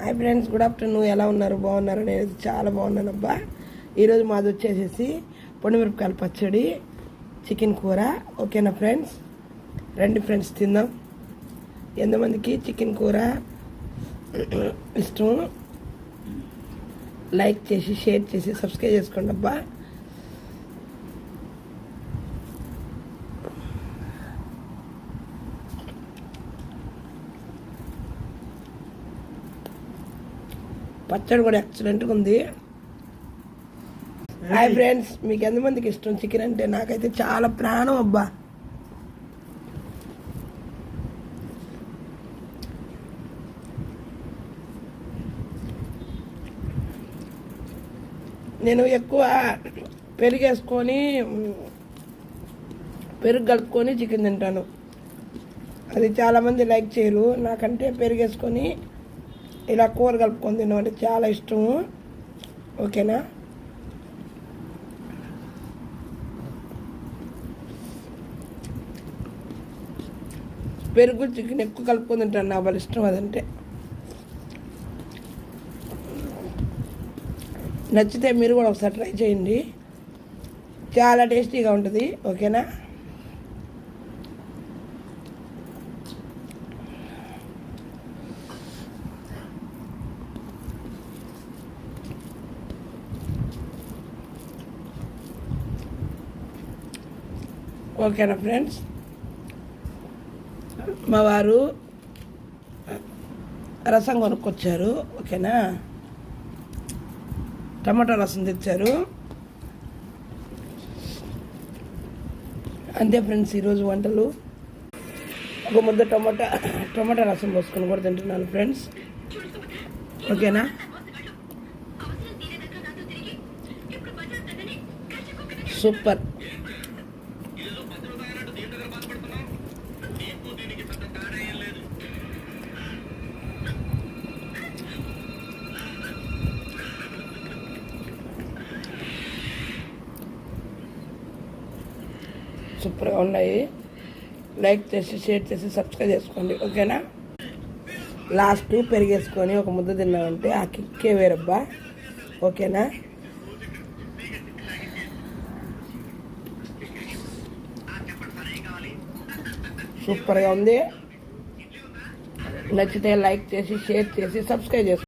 Hi friends, good afternoon. ఎలా ఉన్నారు? బాగున్నారు? నేను చాలా బాగున్నాను అబ్బా. ఈరోజు మాది వచ్చేసేసి పొండిమిరపకాయల పచ్చడి, చికెన్ కూర. ఓకేనా ఫ్రెండ్స్? రండి ఫ్రెండ్స్, తిందాం. ఎంతమందికి చికెన్ కూర ఇష్టం లైక్ చేసి, షేర్ చేసి, సబ్స్క్రైబ్ చేసుకోండి అబ్బా. పచ్చడి కూడా ఎక్సలెంట్గా ఉంది. హాయ్ ఫ్రెండ్స్, మీకు ఎంతమందికి ఇష్టం చికెన్ అంటే? నాకైతే చాలా ప్రాణం అబ్బా. నేను ఎక్కువ పెరుగు కలుపుకొని చికెన్ తింటాను. అది చాలామంది లైక్ చేయరు. నాకంటే పెరిగేసుకొని ఇలా కూర కలుపుకొని తినడం అంటే చాలా ఇష్టము. ఓకేనా? పెరుగు చికెన్ ఎక్కువ కలుపుకొని తింటాను. నా వాళ్ళ ఇష్టం అదంటే. నచ్చితే మీరు కూడా ఒకసారి ట్రై చేయండి. చాలా టేస్టీగా ఉంటుంది. ఓకేనా? ఓకేనా ఫ్రెండ్స్? మా వారు రసం కొనుక్కొచ్చారు. ఓకేనా? టమాటా రసం తెచ్చారు. అంతే ఫ్రెండ్స్ ఈరోజు వంటలు. ఒక ముద్ద టమాటా రసం పోసుకొని కూడా తింటున్నాను ఫ్రెండ్స్. ఓకేనా? సూపర్. సూపర్గా ఉన్నాయి. లైక్ చేసి, షేర్ చేసి, సబ్స్క్రైబ్ చేసుకోండి. ఓకేనా? లాస్ట్ పెరిగేసుకొని ఒక ముద్ద తిన్నామంటే ఆ కిక్కే వేరబ్బా. ఓకేనా? సూపర్గా ఉంది. నచ్చితే లైక్ చేసి, షేర్ చేసి, సబ్స్క్రైబ్ చేసుకోండి.